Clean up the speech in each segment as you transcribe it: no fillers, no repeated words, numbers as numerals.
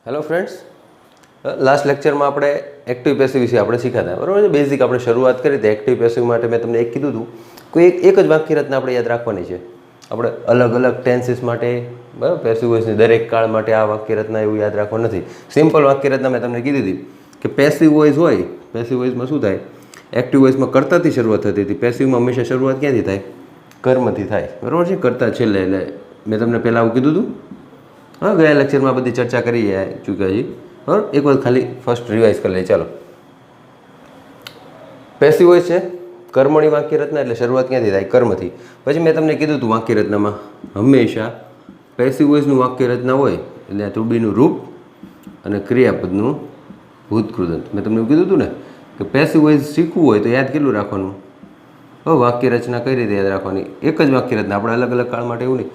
Hello friends, last લેક્ચરમાં આપણે active passive વિશે આપણે શીખ્યા હતા, બરાબર છે. બેઝિક આપણે શરૂઆત કરી હતી. એક્ટિવ પેસિવ માટે મેં તમને એક કીધું હતું કોઈ એક જ વાક્ય રચના આપણે યાદ રાખવાની છે. આપણે અલગ અલગ ટેન્સીસ માટે, બરાબર, પેસિવ વોઇસની દરેક કાળ માટે આ વાક્ય રચના એવું યાદ રાખવાનું નથી. સિમ્પલ વાક્ય રચના મેં તમને કીધી હતી કે પેસિવ વોઇસ હોય, પેસિવ વોઇસમાં શું થાય, એક્ટિવ વોઇસમાં કર્તાથી શરૂઆત થતી હતી. પેસિવમાં હંમેશા શરૂઆત ક્યાંથી થાય? કર્મથી થાય, બરાબર છે. કર્તા છેલ્લે. એટલે મેં તમને પહેલાં આવું કીધું હતું. હા, ગયા લેક્ચરમાં બધી ચર્ચા કરી ચૂક્યા છીએ, બરાબર. એક વખત ખાલી ફર્સ્ટ રિવાઇઝ કરી લઈએ. ચાલો, પેસિવ વોઇસ છે કર્મણી વાક્ય રચના, એટલે શરૂઆત ક્યાંથી થાય? કર્મથી. પછી મેં તમને કીધું હતું વાક્ય રચનામાં હંમેશા પેસિવ વોઇસનું વાક્ય રચના હોય એટલે ટુ બીનું રૂપ અને ક્રિયાપદનું ભૂતકૃદંત. મેં તમને એવું કીધું હતું ને કે પેસિવ વોઇસ શીખવું હોય તો યાદ કેટલું રાખવાનું? વાક્ય રચના કઈ રીતે યાદ રાખવાની? એક જ વાક્ય રચના, આપણે અલગ અલગ કાળ માટે એવું નહીં.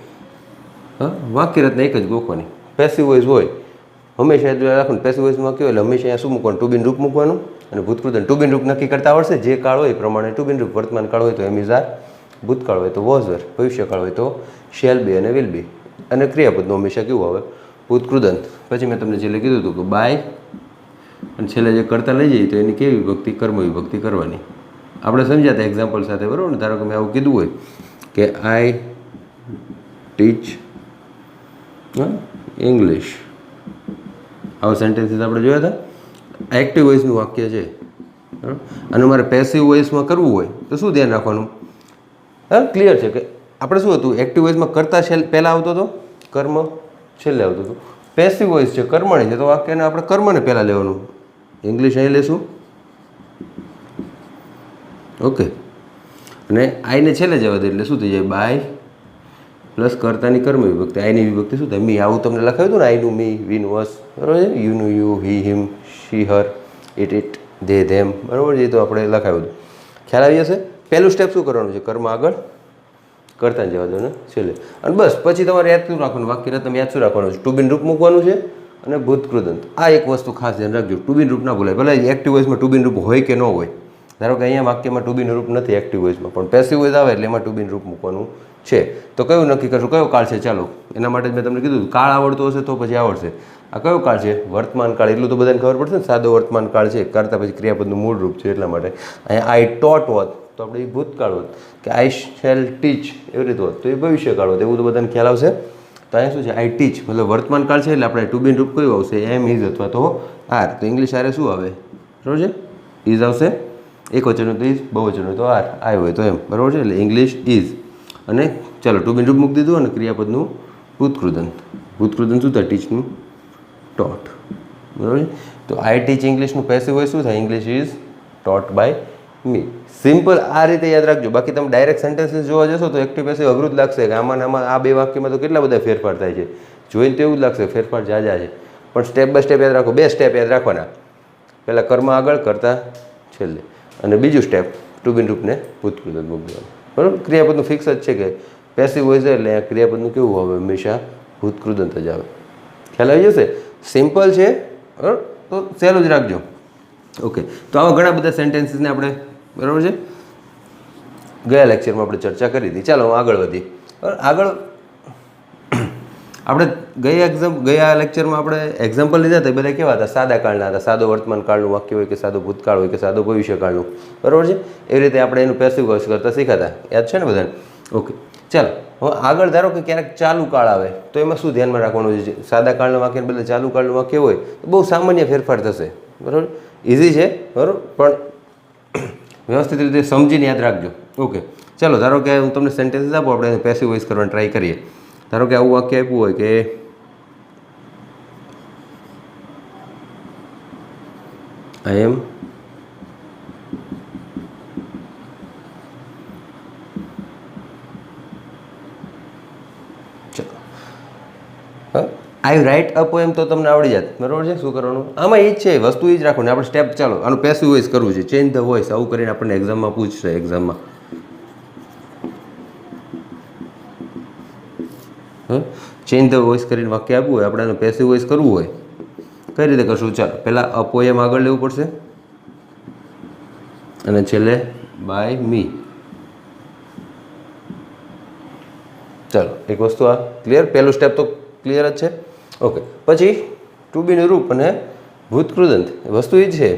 વાક્ય રચના એક જ ગોખવાની. પેસિવ વોઇસ હોય હંમેશા યાદ રાખવાનું. પેસિવ વોઇસમાં વાક્ય હોય એટલે હંમેશા અહીંયા શું મૂકવાનું? ટુ બીન રૂપ મૂકવાનું અને ભૂતકૃદંત. ટુ બીન રૂપ નક્કી કરતા આવડશે જે કાળ હોય એ પ્રમાણે ટુ બીન રૂપ. વર્તમાન કાળ હોય તો એમ ઇઝ આર, ભૂતકાળ હોય તો વોઝ વર, ભવિષ્યકાળ હોય તો શેલ બી અને વિલ બી, અને ક્રિયાપદનું હંમેશા કેવું આવે? ભૂતકૃદંત. પછી મેં તમને છેલ્લે કીધું હતું કે બાય અને છેલ્લે જે કરતા લઈ જઈએ તો એની કેવી વિભક્તિ? કર્મ વિભક્તિ કરવાની. આપણે સમજ્યા હતા એક્ઝામ્પલ સાથે, બરાબર ને. ધારો કે મેં આવું કીધું હોય કે આઈ ટીચ ઇંગ્લિશ, આવા સેન્ટેન્સીસ આપણે જોયા હતા. આ એક્ટિવ વોઇસનું વાક્ય છે, બરાબર. અને મારે પેસિવ વોઇસમાં કરવું હોય તો શું ધ્યાન રાખવાનું? હા, ક્લિયર છે કે આપણે શું હતું? એક્ટિવ વોઇસમાં કરતા પહેલાં આવતો હતો, કર્મ છેલ્લે આવતું હતું. પેસિવ વોઇસ છે કર્મણી છે તો વાક્યને આપણે કર્મને પહેલાં લેવાનું. ઇંગ્લિશ અહીં લેશું, ઓકે, અને આઈને છેલ્લે જવા દે એટલે શું થઈ જાય? બાય પ્લસ કર્તાની કર્મ વિભક્તિ. આઈની વિભક્તિ શું થાય? મી. આવું તમને લખાવ્યું હતું ને, આઈનું મી, વીનું અસ, બરાબર છે. યુનું you, he him, she her, it they them, બરાબર છે. એ તો આપણે લખાવ્યું હતું. ખ્યાલ આવી જશે. પહેલું સ્ટેપ શું કરવાનું છે? કર્મ આગળ, કરતા જવા દો ને છેલ્લે. અને બસ પછી તમારે યાદ શું રાખવાનું? વાક્ય તમે યાદ શું રાખવાનું છે? ટુ બીન રૂપ મૂકવાનું છે અને ભૂતકૃદંત. આ એક વસ્તુ ખાસ ધ્યાન રાખજો, ટુ બીન રૂપ ના ભૂલાય. ભલે એક્ટિવ વોઇસમાં ટુ બીન રૂપ હોય કે ન હોય. ધારો કે અહીંયા વાક્યમાં ટુ બીન રૂપ નથી એક્ટિવ વોઇસમાં, પણ પેસિવ વોઇસ આવે એટલે એમાં ટુ બીન રૂપ મૂકવાનું છે. તો કયું નક્કી કરશું? કયો કાળ છે? ચાલો, એના માટે જ મેં તમને કીધું કાળ આવડતો હશે તો પછી આવડશે. આ કયો કાળ છે? વર્તમાન કાળ. એટલું તો બધાને ખબર પડશે ને, સાદો વર્તમાન કાળ છે. કરતા પછી ક્રિયાપદનું મૂળ રૂપ છે એટલા માટે. અહીંયા આઈ ટોટ હોત તો આપણે એ ભૂતકાળ હોત, કે આઈ શેલ ટીચ એવી રીતે હોત તો એ ભવિષ્યકાળ હોત. એવું તો બધાને ખ્યાલ આવશે. તો અહીંયા શું છે? આઈ ટીચ મતલબ વર્તમાન કાળ છે એટલે આપણે ટુ બીન રૂપ કયું આવશે? એમ, ઇઝ અથવા તો આર. તો ઇંગ્લિશ આરે શું આવે? બરાબર છે. ઇઝ આવશે. એક વચન હોય તો ઇઝ, બહુવચન હોય તો આર, આઈ હોય તો એમ, બરાબર છે. એટલે ઇંગ્લિશ ઇઝ. અને ચાલો ટુ બીન રૂપ મૂકી દીધું અને ક્રિયાપદનું ભૂતકૃદંત. ભૂતકૃદંત શું થાય? ટીચનું ટોટ, બરાબર છે. તો આઈ ટીચ ઇંગ્લિશનું પેસિવ વોઇસ શું થાય? English is taught by me. Simple આ રીતે યાદ રાખજો. બાકી તમે ડાયરેક્ટ સેન્ટેન્સીસ જોવા જશો તો એક્ટિવ પેસિવ અઘરું જ લાગશે કે આમાં આ બે વાક્યમાં તો કેટલા બધા ફેરફાર થાય છે. જોઈને તો એવું જ લાગશે ફેરફાર જાજા છે, પણ સ્ટેપ બાય સ્ટેપ યાદ રાખો. બે સ્ટેપ યાદ રાખવાના. પહેલાં કર્મ આગળ, કરતા છેલ્લે, અને બીજું સ્ટેપ ટુ બીન રૂપને ભૂતકૃદંત મૂકી દેવાનું, બરાબર. ક્રિયાપદનું ફિક્સ જ છે કે પેસિવ વોઇસ એટલે અહીંયા ક્રિયાપદનું કેવું આવે? હંમેશા ભૂતકૃદંત જ આવે. ખ્યાલ આવી જશે. સિમ્પલ છે, બરાબર. તો સહેલું જ રાખજો. ઓકે, તો આવા ઘણા બધા સેન્ટેન્સીસને આપણે, બરાબર છે, ગયા લેક્ચરમાં આપણે ચર્ચા કરી હતી. ચાલો આગળ વધીએ. આગળ આપણે ગયા લેક્ચરમાં આપણે એક્ઝામ્પલ લીધા હતા, બધા કેવા હતા? સાદા કાળના હતા. સાદો વર્તમાન કાળનું વાક્ય હોય કે સાદો ભૂતકાળ હોય કે સાદો ભવિષ્યકાળનું, બરાબર છે. એવી રીતે આપણે એનું પેસિવ વોઇસ કરતા શીખાતા. યાદ છે ને બધાને? ઓકે, ચાલો હવે આગળ. ધારો કે ક્યારેક ચાલુ કાળ આવે તો એમાં શું ધ્યાનમાં રાખવાનું છે? સાદા કાળના વાક્યને બદલે ચાલુ કાળનું વાક્ય હોય તો બહુ સામાન્ય ફેરફાર થશે, બરાબર. ઇઝી છે, બરાબર, પણ વ્યવસ્થિત રીતે સમજીને યાદ રાખજો. ઓકે, ચાલો ધારો કે હું તમને સેન્ટેન્સીસ આપું, આપણે પેસિવ વોઇસ કરવાની ટ્રાય કરીએ. ધારો કે આવું વાક્ય આપ્યું હોય કે આઈ એમ આઈ રાઇટ અ પોએમ તો તમને આવડી જાત, બરાબર છે. શું કરવાનું? આમાં એ જ છે, વસ્તુ એ જ રાખવાની. આપણે સ્ટેપ, ચાલો આનું પેસિવ વોઇસ કરવું છે. ચેન્જ ધ વોઇસ, આવું કરીને આપણને એક્ઝામમાં પૂછશે. એક્ઝામમાં ચેન્જ ધ વોઇસ કરીને વાક્ય આપવું હોય, આપણે એનું પેસિવ વોઇસ કરવું હોય, કઈ રીતે કરશું? ચાલો, પહેલાં અ પોએમ આગળ લેવું પડશે અને છેલ્લે બાય મી. ચાલો, એક વસ્તુ આ ક્લિયર. પહેલું સ્ટેપ તો ક્લિયર જ છે. ઓકે, પછી ટુ બીનું રૂપ અને ભૂતકૃદંત વસ્તુ એ જ છે.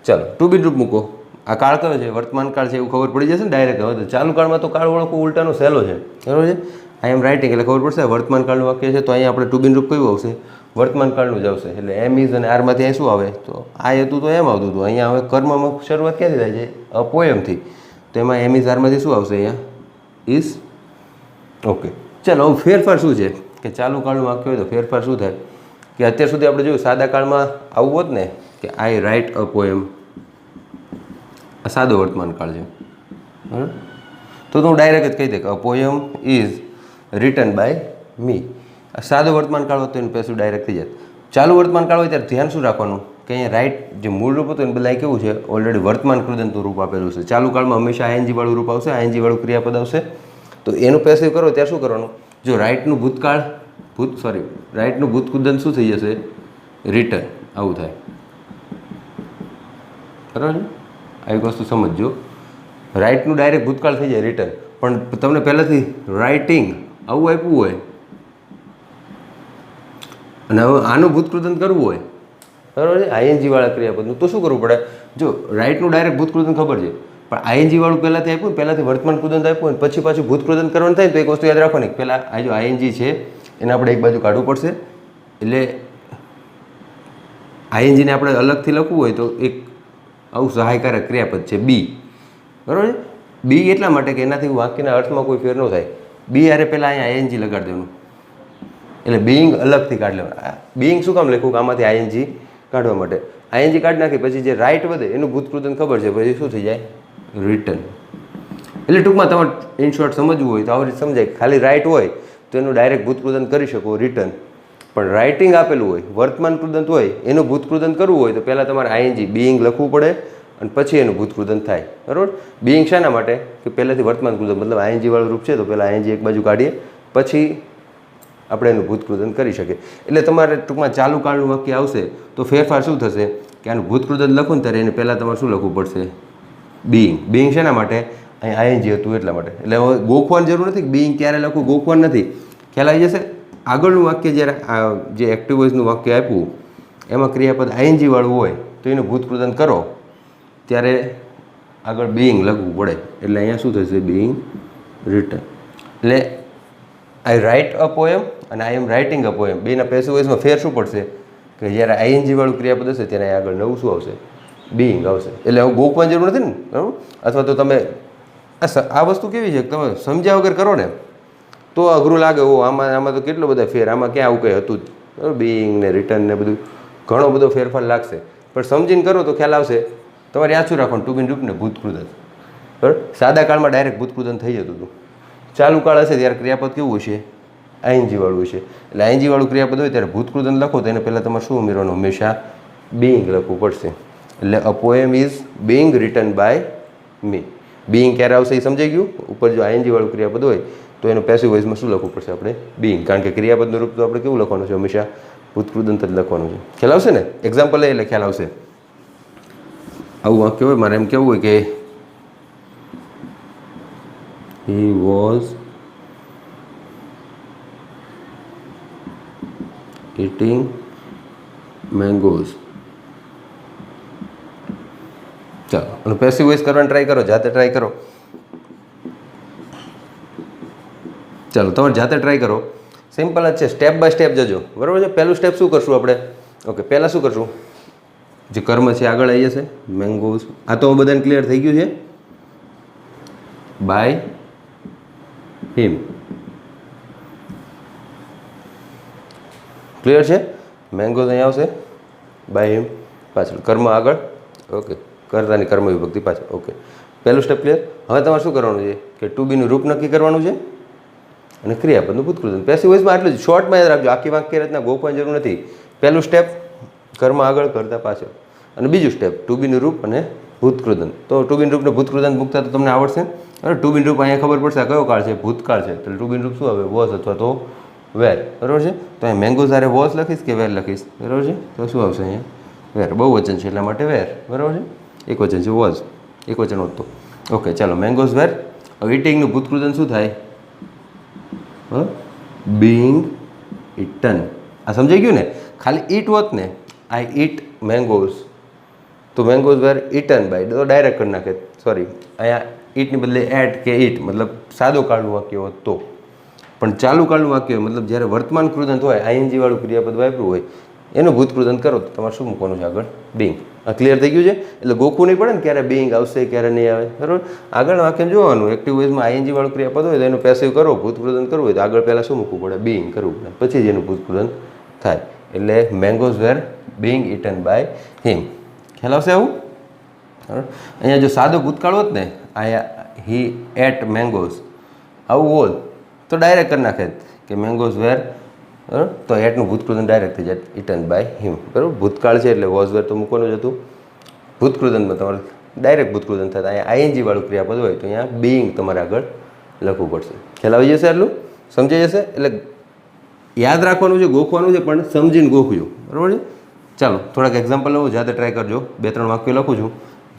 ચાલો ટુ બીનું રૂપ મૂકો. આ કાળ કયો છે? વર્તમાન કાળ છે એવું ખબર પડી જશે ને ડાયરેક્ટ. હવે તો ચાલુ કાળમાં તો કાળ ઓળખવું ઉલટાનો સહેલો છે, બરાબર છે. આઈ એમ રાઇટિંગ એટલે ખબર પડશે વર્તમાન કાળનું વાક્ય છે, તો અહીંયા આપણે ટુ બીનું રૂપ કયું આવશે? વર્તમાન કાળનું જ આવશે. એટલે એમ ઇઝ અને આરમાંથી અહીં શું આવે? તો આ હતું તો એમ આવતું હતું. અહીંયા હવે કર્મમાં શરૂઆત ક્યાંથી થાય છે? અ પોયમથી. તો એમાં એમ ઇઝ આરમાંથી શું આવશે? અહીંયા ઇઝ. ઓકે ચાલો હવે ફેરફાર શું છે કે ચાલુ કાળનું વાક્ય હોય તો ફેરફાર શું થાય કે અત્યાર સુધી આપણે જોયું સાદા કાળમાં આવું હોત ને કે આઈ રાઇટ અ પોએમ, આ સાદો વર્તમાન કાળ છે, બરાબર. તો હું ડાયરેક્ટ જ કહી દે કે a poem is written by me. આ સાદો વર્તમાન કાળ હોય તો એનું પેસું ડાયરેક્ટ થઈ જાય. ચાલુ વર્તમાન કાળ હોય ત્યારે ધ્યાન શું રાખવાનું કે અહીંયા રાઇટ જે મૂળ રૂપ હતું એને બધા કેવું છે? ઓલરેડી વર્તમાન કૃદંતનું રૂપ આપેલું છે. ચાલુ કાળમાં હંમેશા આઈએનજી વાળું રૂપ આવશે, આઈએનજી વાળું ક્રિયાપદ આવશે. તો એનું પેસિવ કરો ત્યારે શું કરવાનું? જો રાઇટનું ભૂતકાળ રાઇટનું ભૂતકૃદંત શું થઈ જશે? રિટર્ન. આવું થાય, બરાબર. આવી વસ્તુ સમજજો. રાઇટનું ડાયરેક્ટ ભૂતકાળ થઈ જાય રિટર્ન, પણ તમને પહેલાંથી રાઇટિંગ આવું આપ્યું હોય અને હવે આનું ભૂતકૃદંત કરવું હોય, બરાબર છે, આઈએનજી વાળા ક્રિયાપદનું, તો શું કરવું પડે? જો રાઇટનું ડાયરેક્ટ ભૂતકૃદંત ખબર છે, પણ આઈએનજી વાળું પહેલાંથી આપ્યું ને, પહેલાંથી વર્તમાન કૃદંત આપ્યું ને પછી પાછું ભૂતકૃદંત કરવાનું થાય તો એક વસ્તુ યાદ રાખવાની, પહેલાં આ જો આઈએનજી છે એને આપણે એક બાજુ કાઢવું પડશે. એટલે આઈએનજીને આપણે અલગથી લખવું હોય તો એક આવું સહાયકારક ક્રિયાપદ છે બી, બરાબર છે. બી એટલા માટે કે એનાથી વાક્યના અર્થમાં કોઈ ફેર ન થાય. બી યારે પહેલાં અહીંયા આઈએનજી લગાડી દેવાનું, એટલે બીઈંગ અલગથી કાઢી લેવાનું. બીઈંગ શું કામ લખ્યું? કે આમાંથી આઈએનજી કાઢવા માટે. આઈએનજી કાઢી નાખી પછી જે રાઇટ વધે એનું ભૂતકૃદંત ખબર છે, પછી શું થઈ જાય? રિટર્ન. એટલે ટૂંકમાં તમારે ઇન શોર્ટ સમજવું હોય તો આવી રીતે સમજાય. ખાલી રાઇટ હોય તો એનું ડાયરેક્ટ ભૂતકૃદંત કરી શકો, રિટર્ન. પણ રાઇટિંગ આપેલું હોય, વર્તમાન કૃદંત હોય, એનું ભૂતકૃદંત કરવું હોય તો પહેલાં તમારે આઈએનજી બીઈંગ લખવું પડે અને પછી એનું ભૂતકૃદંત થાય, બરાબર. બીઈંગ શાના માટે? કે પહેલાંથી વર્તમાન કૃદંત મતલબ આઈએનજી વાળું રૂપ છે તો પહેલાં આઈએનજી એક બાજુ કાઢીએ પછી આપણે એનું ભૂતકૃદંત કરી શકીએ. એટલે તમારે ટૂંકમાં ચાલુ કાળનું વાક્ય આવશે તો ફેરફાર શું થશે કે આનું ભૂતકૃદંત લખો ને ત્યારે એને પહેલાં તમારે શું લખવું પડશે? બીઈંગ. બીઈંગ શેના માટે? અહીં આઈએનજી હતું એટલા માટે. એટલે હવે ગોખવાની જરૂર નથી. બીઈંગ ક્યારે લખવું ગોખવાનું નથી, ખ્યાલ આવી જશે. આગળનું વાક્ય જ્યારે આ જે એક્ટિવ વોઇસનું વાક્ય આપ્યું એમાં ક્રિયાપદ આઈએનજી વાળું હોય તો એનું ભૂતકૃદંત કરો ત્યારે આગળ બીઈંગ લખવું પડે. એટલે અહીંયા શું થશે? Being return. એટલે આઈ રાઇટ અ પોએમ અને આઈ એમ રાઇટિંગ અ પોએમ બેના પેસિવ વોઇસમાં ફેર શું પડશે કે જ્યારે આઈએનજી વાળું ક્રિયાપદ હશે ત્યારે આગળ નવું શું આવશે? બીઈંગ આવશે. એટલે હવે ગોખવાની જરૂર નથી ને, બરાબર. અથવા તો તમે આ વસ્તુ કેવી છે કે તમે સમજ્યા વગર કરો ને તો અઘરું લાગે. આમાં તો કેટલો બધા ફેર, આમાં ક્યાં આવું કંઈ હતું જ, બરાબર. બીઈંગ ને રિટર્ન ને બધું ઘણો બધો ફેરફાર લાગશે, પણ સમજીને કરો તો ખ્યાલ આવશે. તમારે યાદ શું રાખવાનું? ટુ બીન રૂપ ને ભૂતકૃદંત, બરાબર. સાદા કાળમાં ડાયરેક્ટ ભૂતકૃદંત થઈ જતું હતું. ચાલુ કાળ હશે ત્યારે ક્રિયાપદ કેવું હશે? આઈએનજી વાળું હશે. એટલે આઈએનજી વાળું ક્રિયાપદ હોય ત્યારે ભૂતકૃદંત લખો તો એને પહેલાં તમારે શું ઉમેરવાનું? હંમેશા બીઈંગ લખવું પડશે. એટલે a poem is being written by me. Being ક્યારે આવશે એ સમજાઈ ગયું. ઉપર જો આઈએનજી વાળું ક્રિયાપદ હોય તો એનું પેસિવ વોઇસમાં શું લખવું પડશે? આપણે બીઈંગ. કારણ કે ક્રિયાપદનું રૂપ તો આપણે કેવું લખવાનું છે? હંમેશા ભૂતકૃદંત જ લખવાનું છે. ખ્યાલ આવશે ને? એક્ઝામ્પલ લઈએ એટલે ખ્યાલ આવશે. આવું વાક્ય હોય મારે એમ કેવું હોય કે he was eating mangoes. ચાલો અને પેસિવ વોઇસ કરવાની ટ્રાય કરો, જાતે ટ્રાય કરો. ચાલો તમારે જાતે ટ્રાય કરો. સિમ્પલ જ છે, સ્ટેપ બાય સ્ટેપ જજો, બરાબર છે. પહેલું સ્ટેપ શું કરશું આપણે? ઓકે, પહેલાં શું કરશું? જે કર્મ છે આગળ આવી જશે, મેંગોઝ. આ તો બધાને ક્લિયર થઈ ગયું છે. બાય હિમ, ક્લિયર છે. મેંગોઝ અહીં આવશે, બાય હિમ પાછળ, કર્મ આગળ. ઓકે, કર્તાની કર્મ વિભક્તિ પાછળ. ઓકે, પહેલું સ્ટેપ ક્લિયર. હવે તમારે શું કરવાનું છે કે ટુ બીનું રૂપ નક્કી કરવાનું છે અને ક્રિયાપદનું ભૂતકૃદંત. પેસિવ વોઇસમાં આટલું જ, શોર્ટમાં યાદ રાખજો. આખી વાક્ય રચના ગોખવાની જરૂર નથી. પહેલું સ્ટેપ કર્મ આગળ, કરતા પાછળ, અને બીજું સ્ટેપ ટુ બીનું રૂપ અને ભૂતકૃદંત. તો ટુ બીન રૂપને ભૂતકૃદંત મૂકતા તો તમને આવડશે. હવે ટુ બીન રૂપ અહીંયા ખબર પડશે કયો કાળ છે? ભૂતકાળ છે. એટલે ટુ બીન રૂપ શું આવે? વોઝ અથવા તો વેર, બરાબર છે. તો અહીંયા મેંગોઝ આરે વોઝ લખીશ કે વેર લખીશ? બરાબર છે. તો શું આવશે અહીંયા? વેર. બહુ વચન છે એટલા માટે વેર, બરાબર છે. એક વચન છે વોઝ, એક વચન હોત તો. ઓકે ચાલો, મેંગોઝ વેર. હવે ઇટિંગનું ભૂતકૃદંત શું થાય? Being eaten. આ સમજાઈ ગયું ને? ખાલી ઈટ હોત ને, આઈ ઈટ મેંગોઝ, તો મેંગોઝ વેર ઇટન બાય, તો ડાયરેક્ટ કરી નાખે. સોરી, અહીંયા ઈટની બદલે એટ કે ઈટ, મતલબ સાદો કાળનું વાક્ય હોત તો. પણ ચાલુ કાળનું વાક્ય હોય, મતલબ જ્યારે વર્તમાન કૃદંત હોય, આઈએનજી વાળું ક્રિયાપદ વાપર્યું હોય, એનું ભૂતકૃદંત કરો તો તમારે શું મૂકવાનું છે આગળ? બિંગ. આ ક્લિયર થઈ ગયું છે? એટલે ગોખવું નહીં પડે ને ક્યારે બિંગ આવશે ક્યારે નહીં આવે, બરાબર. આગળ વાક્ય જોવાનું, એક્ટિવ વોઇસમાં આઈએનજી વાળું ક્રિયાપદ હોય તો એનું પેસિવ કરો, ભૂતકૃદંત કરવું હોય તો આગળ પહેલાં શું મૂકવું પડે? બિંગ કરવું પડે, પછી જ એનું ભૂતકૃદંત થાય. એટલે mangoes were being eaten by him. ખ્યાલ આવશે આવું? અહીંયા જો સાદો ભૂતકાળ હોત ને, આયા હી એટ મેંગોઝ, આવું હોત તો ડાયરેક્ટ કરી નાખે કે મેંગોઝ વેર, બરાબર. તો એટનું ભૂતકૃદંત ડાયરેક્ટ થઈ જાય, ઇટન બાય હિમ, બરાબર. ભૂતકાળ છે એટલે વોઝ વેર તો મૂકવાનું જ હતું. ભૂતકૃદંતમાં તમારે ડાયરેક્ટ ભૂતકૃદંત થાય. અહીંયા આઈએનજી વાળું ક્રિયાપદ હોય તો અહીંયા બિંગ તમારે આગળ લખવું પડશે. ખ્યાલ આવી જશે? એટલું સમજાઈ જશે? એટલે યાદ રાખવાનું છે, ગોખવાનું છે, પણ સમજીને ગોખજો, બરાબર છે. ચાલો થોડાક એક્ઝામ્પલ લઉં, જાતે ટ્રાય કરજો. 2-3 વાક્યો લખું છું,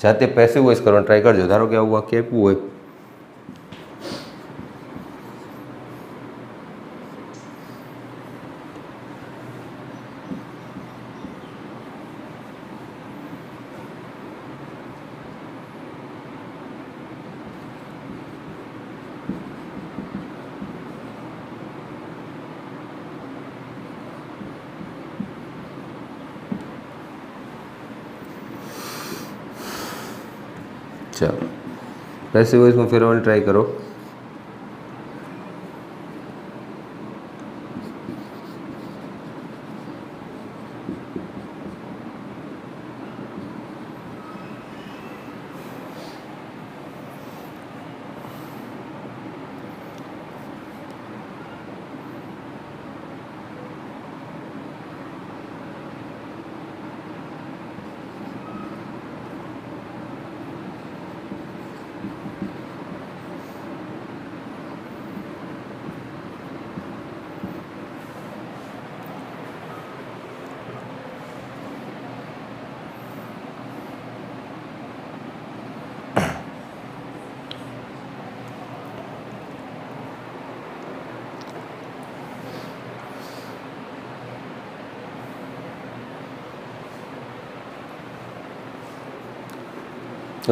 જાતે પેસિવ વોઇસ કરવાનું ટ્રાય કરજો. ધારો કે આવું વાક્ય આપ્યું હોય, ચાલો પેસિવ વોઇસમાં ફેરવવાની ટ્રાય કરો.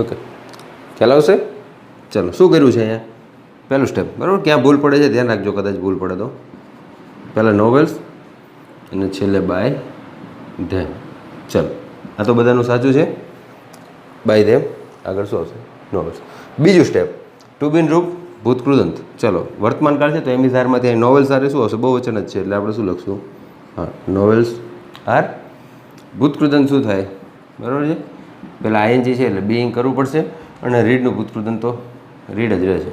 ઓકે, ખ્યાલ આવશે? ચાલો શું કર્યું છે અહીંયા? પહેલું સ્ટેપ, બરાબર. ક્યાં ભૂલ પડે છે ધ્યાન રાખજો, કદાચ ભૂલ પડે તો. પહેલાં નોવેલ્સ અને છેલ્લે બાય ધેમ. ચાલો આ તો બધાનું સાચું છે, બાય ધેમ. આગળ શું આવશે? નોવેલ્સ. બીજું સ્ટેપ, ટુ બીન રૂપ ભૂતકૃદંત. ચાલો વર્તમાન કાળ છે તો એમિઝારમાંથી અહીં નોવેલ્સ આરે શું આવશે? બહુવચન જ છે એટલે આપણે શું લખશું? હા, નોવેલ્સ આર. ભૂતકૃદંત શું થાય? બરાબર છે. પહેલાં આઈએનજી છે એટલે બિંગ કરવું પડશે, અને રીડનું ભૂતકૃદંત તો રીડ જ રહે છે.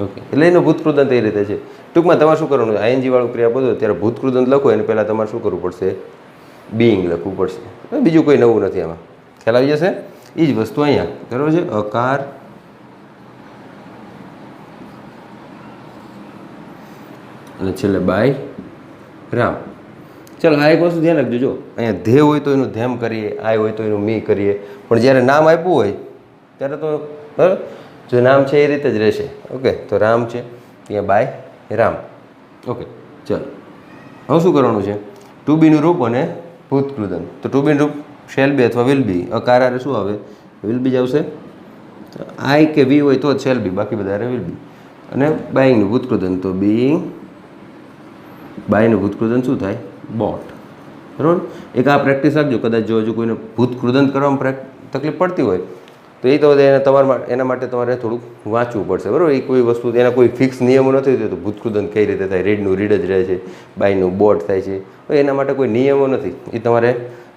ઓકે, એટલે એનું ભૂતકૃદંત એ રીતે છે. ટૂંકમાં તમારે શું કરવાનું? આઈએનજી વાળું ક્રિયાપદ હોય ત્યારે ભૂતકૃદંત લખો એને પહેલાં તમારે શું કરવું પડશે? બિંગ લખવું પડશે. બીજું કોઈ નવું નથી આમાં. ખ્યાલ આવી જશે? એ જ વસ્તુ અહીંયા, બરાબર છે. અકાર અને છેલ્લે બાય રામ. ચાલો આ એક વસ્તુ ધ્યાન રાખજો. જો અહીંયા ધે હોય તો એનું ધેમ કરીએ, આય હોય તો એનું મી કરીએ, પણ જ્યારે નામ આપ્યું હોય ત્યારે તો બરાબર જો નામ છે એ રીતે જ રહેશે. ઓકે, તો રામ છે ત્યાં બાય રામ. ઓકે, ચાલો હવે શું કરવાનું છે? ટુ બીનું રૂપ અને ભૂતકૃદંત. તો ટુ બીનું રૂપ શેલ બી અથવા વિલ બી. અકાર આરે શું આવે? વિલ બી જ આવશે. આઈ કે વી હોય તો શેલ બી, બાકી બધા વિલ બી. અને બાઈંગનું ભૂતકૃદંત તો બીઈંગ. બાયનું ભૂતકૃદંત શું થાય? બોટ. બરાબર. એક આ પ્રેક્ટિસ રાખજો, કદાચ જો હજુ કોઈને ભૂતકૃદંત કરવામાં તકલીફ પડતી હોય તો એ તો એને એના માટે તમારે થોડુંક વાંચવું પડશે, બરાબર. એ કોઈ વસ્તુ એના કોઈ ફિક્સ નિયમો નથી તો ભૂતકૃદંત કઈ રીતે થાય? રીડનું રીડ જ રહે છે, બાયનું બોટ થાય છે. એના માટે કોઈ નિયમો નથી, એ તમારે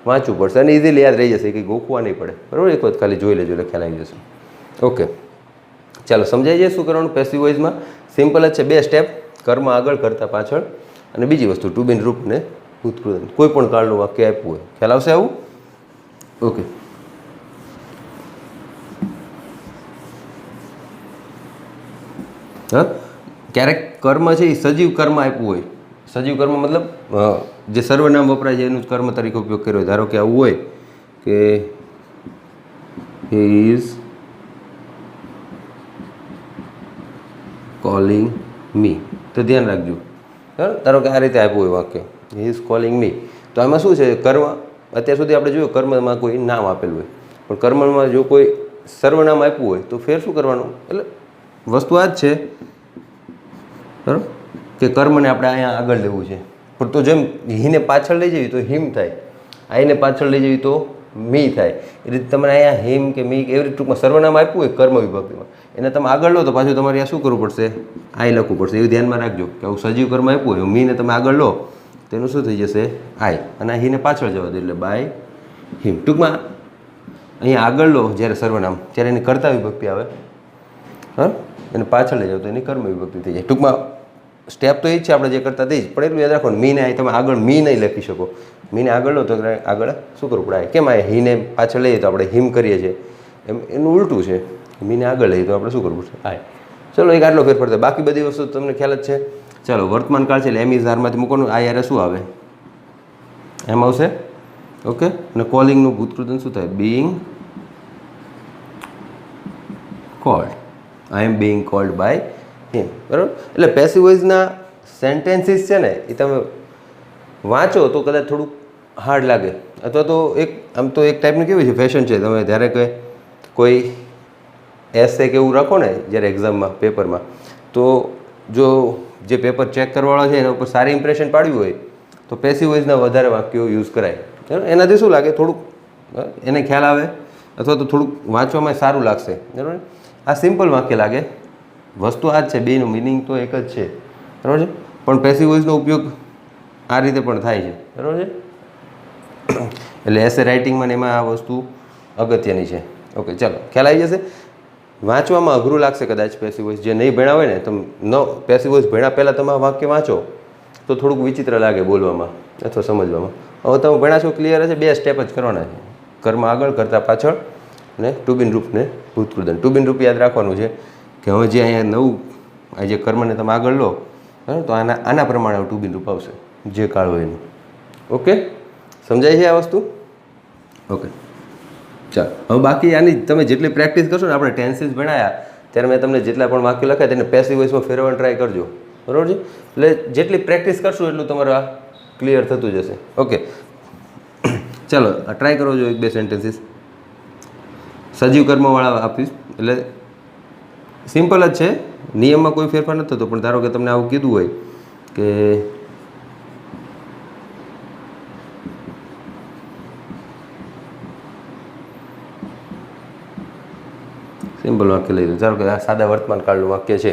વાંચવું પડશે અને ઇઝીલી યાદ રહી જશે, કંઈ ગોખવા નહીં પડે, બરાબર. એક વખત ખાલી જોઈ લેજો એટલે ખ્યાલ આવી જશે. ઓકે, ચાલો સમજાઈ જાય શું કરવાનું પેસિવ વોઇસમાં? સિમ્પલ જ છે, 2 સ્ટેપ, કર્મ આગળ કરતાં પાછળ, અને બીજી વસ્તુ ટુ બીન રૂપ ને ભૂતકૃદંત. કોઈ પણ કાળનું વાક્ય આપ્યું હોય. ખ્યાલ આવશે આવું? ઓકે, હા. ક્યારેક કર્મ છે એ સજીવ કર્મ આપ્યું હોય. સજીવ કર્મ મતલબ જે સર્વનામ વપરાય છે એનું જ કર્મ તરીકે ઉપયોગ કર્યો હોય. ધારો કે આવું હોય કે હી ઇઝ કોલિંગ મી, તો ધ્યાન રાખજો. ધારો કે આ રીતે આપ્યું હોય વાક્ય, હી ઇઝ કોલિંગ મી, તો આમાં શું છે, કર્મ અત્યાર સુધી આપણે જોયું કર્મમાં કોઈ નામ આપેલું હોય, પણ કર્મમાં જો કોઈ સર્વનામ આપ્યું હોય તો ફેર શું કરવાનું, એટલે વસ્તુ આ જ છે બરાબર કે કર્મને આપણે અહીંયા આગળ લેવું છે, પણ તો જેમ હીને પાછળ લઈ જવી તો હિમ થાય, આઈને પાછળ લઈ જવી તો મી થાય, એ રીતે તમારે અહીંયા હિમ કે મી એવી રીતે ટૂંકમાં સર્વનામ આપ્યું હોય કર્મ વિભક્તિમાં, એને તમે આગળ લો તો પાછું તમારે આ શું કરવું પડશે, આઈ લખવું પડશે. એવું ધ્યાનમાં રાખજો કે આવું સજીવ કર્મ આપ્યું હોય, મીને તમે આગળ લો તેનું શું થઈ જશે, આઈ, અને આ હીને પાછળ જવા દો એટલે બાય હિમ. ટૂંકમાં અહીંયા આગળ લો જ્યારે સર્વનામ ત્યારે એની કર્તા વિભક્તિ આવે, હા, એને પાછળ લઈ જાવ તો એની કર્મ વિભક્તિ થઈ જાય. ટૂંકમાં સ્ટેપ તો એ જ છે આપણે જે કરતા તે જ, પણ એટલું યાદ રાખો મીને અહીં તમે આગળ મી નહીં લખી શકો, મીને આગળ લો તો આગળ શું કરવું પડે, કેમ આ હીને પાછળ લઈએ તો આપણે હિમ કરીએ છીએ, એમ એનું ઉલટું છે, મીને આગળ લઈએ તો આપણે શું કરવું પડશે, આય. ચલો એક આટલો ફેરફાર થાય, બાકી બધી વસ્તુ તમને ખ્યાલ જ છે. ચાલો વર્તમાન કાળ છે એટલે એમ ઇઝ આરમાંથી મૂકવાનું, આ યારે શું આવે, એમ આવશે, ઓકે. અને કોલિંગનું ભૂતકૃતન શું થાય, being called, I am being called by him, બરાબર. એટલે પેસિવ વોઇસના સેન્ટેન્સીસ છે ને એ તમે વાંચો તો કદાચ થોડુંક હાર્ડ લાગે, અથવા તો એક આમ તો એક ટાઈપનું કેવું છે ફેશન છે, તમે જ્યારે કે કોઈ એસે કે એવું રાખો ને જ્યારે એક્ઝામમાં પેપરમાં, તો જો જે પેપર ચેક કરવાવાળો છે એના ઉપર સારી ઇમ્પ્રેશન પાડ્યું હોય તો પેસિવ વોઇસના વધારે વાક્યો યુઝ કરાય, બરાબર. એનાથી શું લાગે, થોડુંક એને ખ્યાલ આવે અથવા તો થોડુંક વાંચવામાં સારું લાગશે, બરાબર. આ સિમ્પલ વાક્ય લાગે, વસ્તુ આ જ છે, બેનું મિનિંગ તો એક જ છે, બરાબર છે, પણ પેસિવ વોઇસનો ઉપયોગ આ રીતે પણ થાય છે, બરાબર છે. એટલે એસે રાઇટિંગમાં ને એમાં આ વસ્તુ અગત્યની છે, ઓકે. ચાલો ખ્યાલ આવી જશે. વાંચવામાં અઘરું લાગશે કદાચ પેસિવ વોઇસ, જે નહીં ભણ્યા હોય ને, તમે ન પેસિવ વોઇસ ભણ્યા પહેલાં તમે વાક્ય વાંચો તો થોડુંક વિચિત્ર લાગે બોલવામાં અથવા સમજવામાં. હવે તમે ભણ્યા છો ક્લિયર છે, 2 સ્ટેપ જ કરવાના છે, કર્મ આગળ કરતાં પાછળ અને ટુ બિન રૂપ ને ભૂતકૃતન. ટુ બિન રૂપ યાદ રાખવાનું છે કે હવે જે અહીંયા નવું આ જે કર્મને તમે આગળ લો, બરાબર, તો આના પ્રમાણે ટુ બિન રૂપ આવશે જે કાળ હોય એનું, ઓકે. સમજાય છે આ વસ્તુ, ઓકે. ચાલો હવે બાકી આની તમે જેટલી પ્રેક્ટિસ કરશો ને, આપણે ટેન્સીસ ભણાયા ત્યારે મેં તમને જેટલા પણ વાક્યો લખ્યા તેને પેસિવ વોઇસમાં ફેરવવાનું ટ્રાય કરજો, બરાબર છે. એટલે જેટલી પ્રેક્ટિસ કરશો એટલું તમારું આ ક્લિયર થતું જશે, ઓકે. ચાલો આ ટ્રાય કરો જો 1-2 સેન્ટેન્સીસ સજીવ કર્મવાળા આપીશ, એટલે સિમ્પલ જ છે, નિયમમાં કોઈ ફેરફાર નથી થતો, પણ ધારો કે તમને આવું કીધું હોય કે સિમ્પલ વાક્ય લઈ લો, ધારો કે આ સાદા વર્તમાન કાળનું વાક્ય છે,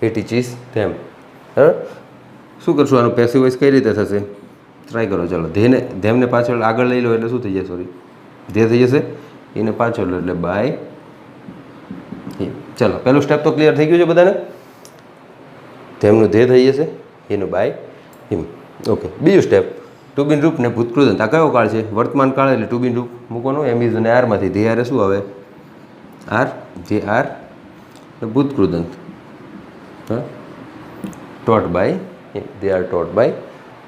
હી ટીચીસ ધેમ, બરાબર. શું કરશું આનું પેસિવ વોઇસ કઈ રીતે થશે, ટ્રાય કરો. ચાલો ધેમને પાછળ આગળ લઈ લો એટલે શું થઈ જશે, સોરી ધે થઈ જશે, એને પાછળ લો એટલે બાય હિમ. ચાલો પહેલું સ્ટેપ તો ક્લિયર થઈ ગયું છે બધાને, ધેમનું ધે થઈ જશે, એનું બાય હિમ, ઓકે. બીજું સ્ટેપ ટુ બિન રૂપ ને ભૂતકૃતન. આ કયો કાળ છે, વર્તમાન કાળ, એટલે ટુ બિન રૂપ મૂકવાનું, એમ ઇઝ અને આરમાંથી ધે આરે શું આવે, આર, જે આર ભૂતકૃતન, taught by him, they are taught by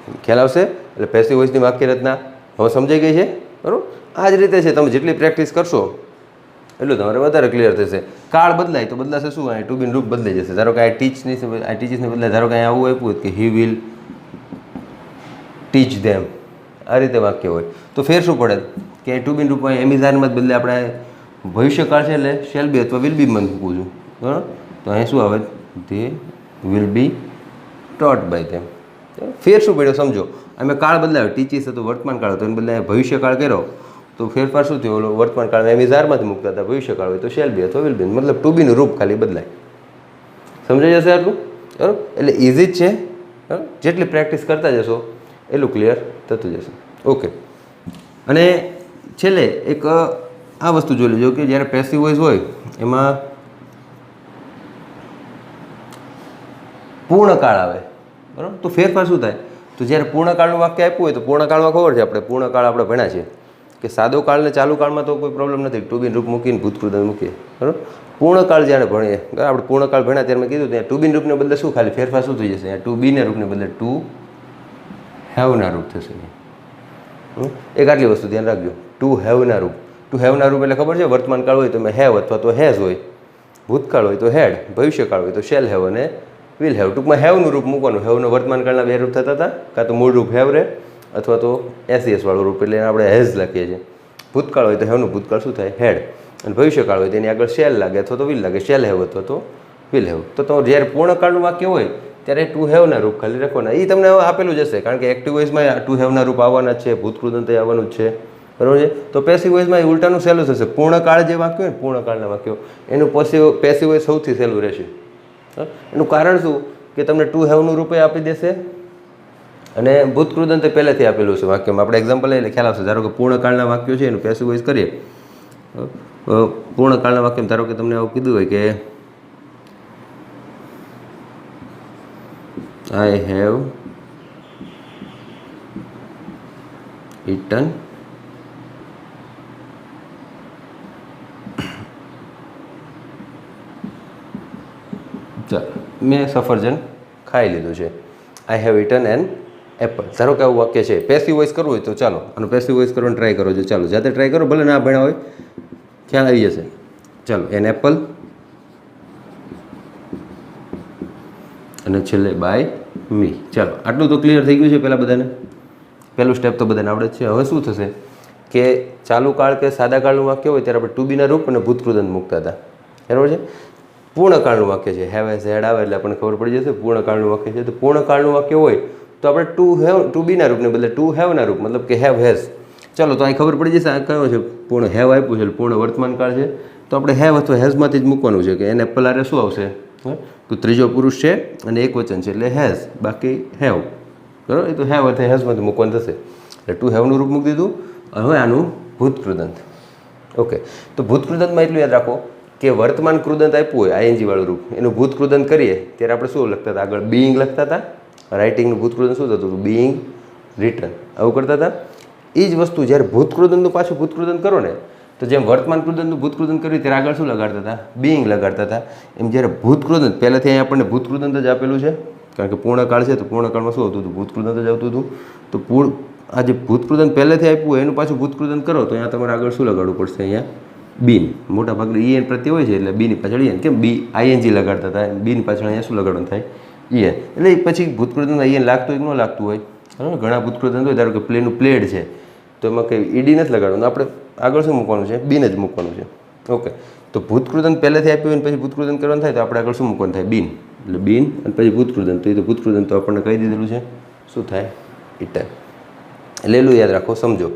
him. ખ્યાલ આવશે. એટલે પેસિવ વોઇસની વાક્ય રચના હવે સમજાઈ ગઈ છે, બરાબર. આ જ રીતે છે, તમે જેટલી પ્રેક્ટિસ કરશો એટલું તમારે વધારે ક્લિયર થશે. કાળ બદલાય તો બદલાશે શું, આ ટુ બિન રૂપ બદલાઈ જશે. ધારો કે આ ટીચીસને બદલાય, ધારો કે અહીંયા આવું આપ્યું કે હી વિલ ટીચ ધેમ, આ રીતે વાક્ય હોય તો ફેર શું પડે કે ટુ બિન રૂપમાં એમિઝાનમાં જ બદલે આપણે ભવિષ્યકાળ છે એટલે શેલ બી અથવા વિલ બી માં મૂકવું છું, બરાબર. તો અહીં શું આવે, they will be taught by them. ફેર શું પડ્યો સમજો, અમે કાળ બદલાયો, ટીચીસ હતો વર્તમાન કાળ હતો, એને બદલે ભવિષ્યકાળ કર્યો તો ફેરફાર શું થયો, ઓલો વર્તમાન કાળમાં એમિઝારમાંથી મૂકતા હતા, ભવિષ્યકાળ હોય તો શેલ બી અથવા વિલ બી, મતલબ ટુ બીનું રૂપ ખાલી બદલાય. સમજાઈ જશે આટલું, બરાબર. એટલે ઇઝી જ છે, બરાબર. જેટલી પ્રેક્ટિસ કરતા જશો એટલું ક્લિયર થતું જશે, ઓકે. અને છેલ્લે એક આ વસ્તુ જોઈ લેજો કે જ્યારે પેસિવ વોઇસ હોય એમાં પૂર્ણકાળ આવે, બરાબર. તો ફેરફાર શું થાય, તો જ્યારે પૂર્ણકાળનું વાક્ય આપ્યું હોય તો પૂર્ણકાળમાં ખબર છે આપણે પૂર્ણકાળ આપણે ભણ્યા છે કે સાદો કાળ ને ચાલુ કાળમાં તો કોઈ પ્રોબ્લેમ નથી, ટુ બિન રૂપ મૂકીને ભૂતકૃતન મૂકીએ, બરાબર. પૂર્ણકાળ જ્યારે ભણીએ, આપણે પૂર્ણકાળ ભણ્યા ત્યારે મેં કીધું ત્યાં ટુ બિન રૂપને બદલે શું ખાલી ફેરફાર શું થઈ જશે, ટુ બીને રૂપને બદલે ટુ હેવના રૂપ થશે. એક આટલી વસ્તુ ધ્યાન રાખજો, ટુ હેવના રૂપ. ટુ હેવના રૂપ એટલે ખબર છે, વર્તમાન કાળ હોય તો હેવ અથવા તો હેઝ હોય, ભૂતકાળ હોય તો હેડ, ભવિષ્યકાળ હોય તો શેલ હેવ અને વિલ હેવ. ટૂંકમાં હેવનું રૂપ મૂકવાનું. હેવનું વર્તમાન કાળના 2 રૂપ થતા હતા, કાં તો મૂળ રૂપ હેવ રહે અથવા તો એસઈએસ વાળું રૂપ એટલે આપણે હેઝ લખીએ છીએ. ભૂતકાળ હોય તો હેવનું ભૂતકાળ શું થાય? હેડ. અને ભવિષ્યકાળ હોય તો એની આગળ શેલ લાગે અથવા તો વિલ લાગે. શેલ હેવ અથવા તો વિલ હેવ. તો જ્યારે પૂર્ણકાળનું વાક્ય હોય ત્યારે ટુ હેવના રૂપ ખાલી રાખવાના. એ તમને આપેલું જ હશે, કારણ કે એક્ટિવ વોઇસમાં ટુ હેવના રૂપ આવવાના જ છે, ભૂતકૃદંત આવવાનું જ છે, બરાબર છે. તો પેસિવ વોઇસમાં ઉલટાનું સહેલું થશે. પૂર્ણકાળ જે વાક્ય હોય ને, પૂર્ણકાળના વાક્યો, એનું પેસિવ વોઇસ સૌથી સહેલું રહેશે. એનું કારણ શું કે તમને ટુ હેવનું રૂપે આપી દેશે અને ભૂતકૃદંત પહેલેથી આપેલું છે વાક્યમાં. આપણે એક્ઝામ્પલ લઈએ એટલે ખ્યાલ આવશે. ધારો કે પૂર્ણકાળના વાક્યો છે એનું પેસિવ વોઇસ કરીએ. પૂર્ણકાળના વાક્યમાં ધારો કે તમને આવું કીધું હોય કે I have eaten મેં સફરજન ખાઈ લીધું છે. I have eaten an apple. ધારો કે આવું વાક્ય છે. પેસિવ વોઇસ કરવું હોય તો ચાલો આનું પેસિવ વોઇસ કરવાનું ટ્રાય કરો. જો ચાલો જાતે ટ્રાય કરો, ભલે ના ભણ્યા હોય ખ્યાલ આવી જશે. ચાલો એન એપલ અને છેલ્લે બાય મી. ચાલો આટલું તો ક્લિયર થઈ ગયું છે પહેલાં બધાને. પહેલું સ્ટેપ તો બધાને આવડે જ છે. હવે શું થશે કે ચાલુ કાળ કે સાદા કાળનું વાક્ય હોય ત્યારે આપણે ટુ બીના રૂપ અને ભૂતકૃદંત મૂકતા હતા, બરાબર છે. પૂર્ણકાળનું વાક્ય છે, હેવ એઝ હેડ આવે એટલે આપણને ખબર પડી જશે પૂર્ણકાળનું વાક્ય છે. તો પૂર્ણકાળનું વાક્ય હોય તો આપણે ટુ બીના રૂપને બદલે ટુ હેવના રૂપ, મતલબ કે હેવ હેઝ. ચાલો તો અહીં ખબર પડી જશે આ કયો છે પૂર્ણ. હેવ આપ્યું છે પૂર્ણ વર્તમાન કાળ છે, તો આપણે હેવ અથવા હેઝમાંથી જ મૂકવાનું છે કે એને એપલ આરે શું આવશે તો ત્રીજો પુરુષ છે અને એક વચન છે એટલે હેઝ, બાકી હેવ, બરાબર. એ તો હેવ અથવા હેઝમાંથી મૂકવાનું થશે. એટલે ટુ હેવનું રૂપ મૂકી દીધું. હવે આનું ભૂતકૃદંત. ઓકે, તો ભૂતકૃદંતમાં એટલું યાદ રાખો કે વર્તમાન કૃદંત આપ્યું હોય આઈએનજી વાળું રૂપ, એનું ભૂતકૃદંત કરીએ ત્યારે આપણે શું લખતા હતા? આગળ બીઈંગ લખતા હતા. રાઇટિંગનું ભૂતકૃદંત શું થતું હતું? Being return. આવું કરતા હતા. એ જ વસ્તુ જ્યારે ભૂતકૃદંતનું પાછું ભૂતકૃદંત કરો ને, તો જેમ વર્તમાન કૃદંતનું ભૂતકૃદંત કર્યું ત્યારે આગળ શું લગાડતા હતા? બીઈંગ લગાડતા હતા. એમ જ્યારે ભૂતકૃદંત પહેલાંથી અહીં આપણને ભૂતકૃદંત જ આપેલું છે, કારણ કે પૂર્ણકાળ છે તો પૂર્ણકાળમાં શું આવતું હતું? ભૂતકૃદંત જ આવતું હતું. તો આ જે ભૂતકૃદંત પહેલેથી આપ્યું હોય એનું પાછું ભૂતકૃદંત કરો તો અહીંયા તમારે આગળ શું લગાડવું પડશે? અહીંયા બીન. મોટા ભાગના ઈએન પ્રત્યે હોય છે એટલે બીની પાછળ ઈએન. કેમ બી આઈએનજી લગાડતા હતા, બીની પાછળ અહીંયા શું લગાડવાનું થાય? ઈએન. એટલે પછી ભૂતકૃદંતમાં ઈએન લાગતું હોય કે ન લાગતું હોય. બરાબર. ઘણા ભૂતકૃદંત હોય, ધારો કે પ્લેનું પ્લેડ છે તો એમાં કંઈ ઈડી નથી લગાડવાનું, આપણે આગળ શું મૂકવાનું છે? બીન જ મૂકવાનું છે. ઓકે, તો ભૂતકૃદંત પહેલેથી આપ્યું હોય ને પછી ભૂતકૃદંત કરવાનું થાય તો આપણે આગળ શું મૂકવાનું થાય? બીન. એટલે બીન અને પછી ભૂતકૃદંત. તો એ તો ભૂતકૃદંત તો આપણને કહી દીધેલું છે શું થાય? ઇટન. એટલે એટલું યાદ રાખો, સમજો.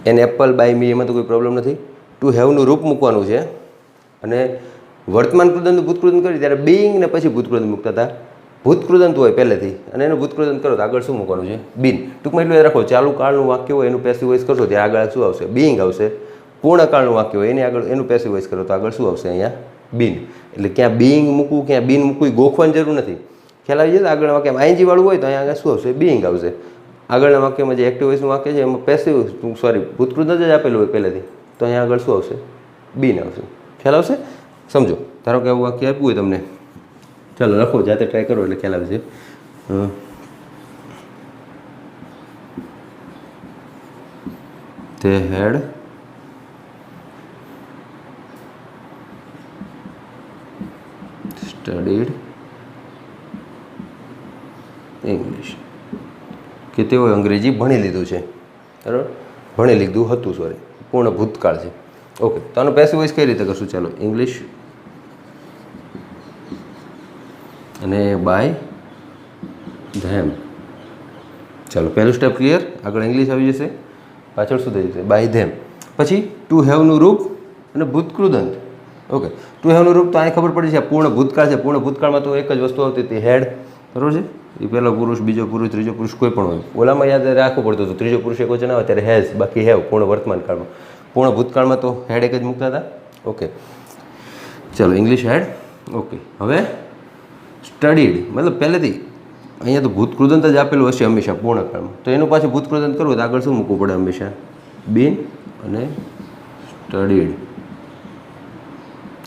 એન એપલ બાય મી એમાં તો કોઈ પ્રોબ્લેમ નથી. ટુ હેવનું રૂપ મૂકવાનું છે અને વર્તમાન કૃદંતનું ભૂતકૃદંત કરી ત્યારે બીઈંગ ને પછી ભૂતકૃદંત મૂકતા હતા. ભૂતકૃદંત હોય પહેલેથી અને એનું ભૂતકૃદંત કરો તો આગળ શું મૂકવાનું છે? બીન. ટૂંકમાં એટલું યાદ રાખો, ચાલુ કાળનું વાક્ય હોય એનું પેસિવ વોઇસ કરશો ત્યારે આગળ શું આવશે? બીઈંગ આવશે. પૂર્ણકાળનું વાક્ય હોય એની આગળ એનું પેસિવ વોઇસ કરો તો આગળ શું આવશે? અહીંયા બીન. એટલે ક્યાં બીઈંગ મૂકવું ક્યાં બીન મૂકવું ગોખવાની જરૂર નથી. ખ્યાલ આવી જશે. આગળના વાક્યમાં આઈએનજી વાળું હોય તો અહીંયા આગળ શું આવશે? બીઈંગ આવશે. આગળના વાક્યમાં જે એક્ટિવ વોઇસનું વાક્ય છે એમાં પેસિવ ભૂતકૃદંત જ આપેલું હોય પહેલેથી, તો અહીંયા આગળ શું આવશે? બીન આવશે. ખ્યાલ આવશે? સમજો. ધારો કે આવું વાક્ય આપ્યું હોય તમને, ચાલો લખો, જાતે ટ્રાય કરો એટલે ખ્યાલ આવશે. તે હેડ સ્ટડીડ ઇંગ્લિશ. કે તેઓએ અંગ્રેજી ભણી લીધું છે, બરાબર. ભણી લીધું હતું, સોરી, પૂર્ણ ભૂતકાળ છે. ઓકે, તો આનો પેસિવ વોઇસ કઈ રીતે કરશું? ચાલો, ઇંગ્લિશ અને બાય ધેમ. ચાલો, પહેલું સ્ટેપ ક્લિયર. આગળ ઇંગ્લિશ આવી જશે, પાછળ શું થઈ જશે? By them. પછી ટુ હેવનું રૂપ અને ભૂતકૃદંત. ઓકે, ટુ હેવનું રૂપ તો અહીં ખબર પડી છે પૂર્ણ ભૂતકાળ છે. પૂર્ણ ભૂતકાળમાં તો એક જ વસ્તુ આવતી હતી, હેડ, બરાબર છે. એ પહેલો પુરુષ, બીજો પુરુષ, ત્રીજો પુરુષ કોઈ પણ હોય. ઓલામાં યાદ રાખવું પડતું હતું, ત્રીજો પુરુષ એક વચન આવે ત્યારે હેઝ, બાકી હેવ પૂર્ણ વર્તમાન કાળમાં. પૂર્ણ ભૂતકાળમાં તો હેડ એક જ મૂકતા હતા. ઓકે, ચાલો, ઇંગ્લિશ હેડ. ઓકે, હવે સ્ટડીડ મતલબ પહેલેથી અહીંયા તો ભૂતકૃદંત જ આપેલું હશે હંમેશા પૂર્ણકાળમાં, તો એનું પાછું ભૂતકૃદંત કરવું તો આગળ શું મૂકવું પડે? હંમેશા બીન અને સ્ટડીડ.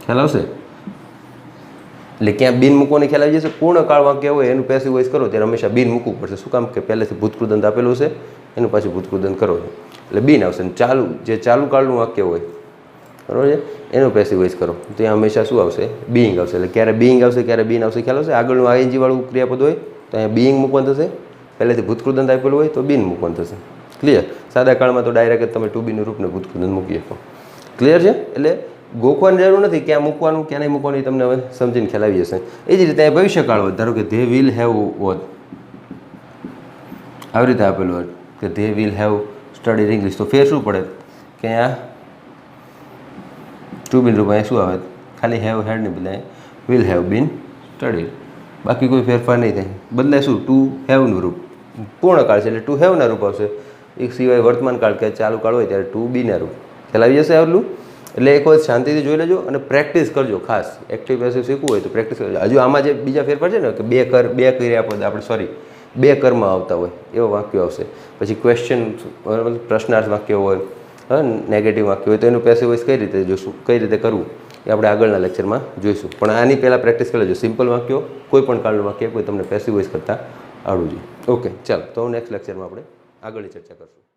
ખ્યાલ આવશે? એટલે ક્યાં બીન મૂકવાની ખ્યાલ આવી જશે. પૂર્ણકાળ વાક્ય હોય એનું પેસિવ વોઇસ કરો ત્યારે હંમેશા બીન મૂકવું પડશે. શું કામ? કે પહેલેથી ભૂતકૃદંત આપેલું છે, એનું પાછું ભૂતકૃદંત કરો છો એટલે બીન આવશે. અને ચાલુ જે ચાલુ કાળનું વાક્ય હોય, બરાબર છે, એનું પેસિવ વોઇસ કરો તો ત્યાં હંમેશા શું આવશે? બીઈંગ આવશે. એટલે ક્યારે બીઈંગ આવશે, ક્યારે બીન આવશે ખ્યાલ આવશે. આગળનું આઈએનજી વાળું ક્રિયાપદ હોય તો અહીંયા બીઈંગ મૂકવાનું થશે પહેલેથી ભૂતકૃદંત આપેલું હોય તો બીન મૂકવાનું થશે. ક્લિયર? સાદા કાળમાં તો ડાયરેક્ટ જ તમે ટુ બીનું રૂપને ભૂતકૃદંત મૂકી શકો. ક્લિયર છે? એટલે ગોખવાની જરૂર નથી ક્યાં મૂકવાનું ક્યાં નહીં મૂકવાનું, તમને હવે સમજીને ખ્યાલ આવી જશે. એ જ રીતે ભવિષ્યકાળ હોય, ધારો કે ધે વિલ હેવ વોટ, આવી રીતે આપેલું હોય કે they will have studied English, તો ફેર શું પડે કે આ ટુ બીન રૂપ અહીંયા શું આવે, ખાલી હેવ હેડની બદલે વિલ હેવ બીન સ્ટડીડ, બાકી કોઈ ફેરફાર નહીં થાય. બદલાય શું, ટુ હેવનું રૂપ પૂર્ણ કાળ છે એટલે ટુ હેવના રૂપ આવશે. એક સિવાય વર્તમાન કાળ કે ચાલુ કાળ હોય ત્યારે ટુ બીના રૂપ. ખ્યાલ આવી જશે આટલું? એટલે એક વખત શાંતિથી જોઈ લેજો અને પ્રેક્ટિસ કરજો. ખાસ એક્ટિવ પેસિવ શીખવું હોય તો પ્રેક્ટિસ કરજો. હજુ આમાં જે બીજા ફેરફાર છે ને કે બે કર્યા પદ આપણે બે કર્મ આવતા હોય એવા વાક્યો આવશે. પછી ક્વેશ્ચન પ્રશ્નાર્થ વાક્ય હોય, હા નેગેટિવ વાક્ય હોય, તો એનું પેસિવ વોઇસ કઈ રીતે જોઈશું, કઈ રીતે કરવું એ આપણે આગળના લેક્ચરમાં જોઈશું. પણ આની પહેલાં પ્રેક્ટિસ કરી લેજો. સિમ્પલ વાક્યો કોઈ પણ કાળનું વાક્ય કોઈ તમને પેસિવ વોઇસ કરતાં આવડવું જોઈએ. ઓકે ચાલો, તો નેક્સ્ટ લેક્ચરમાં આપણે આગળની ચર્ચા કરશું.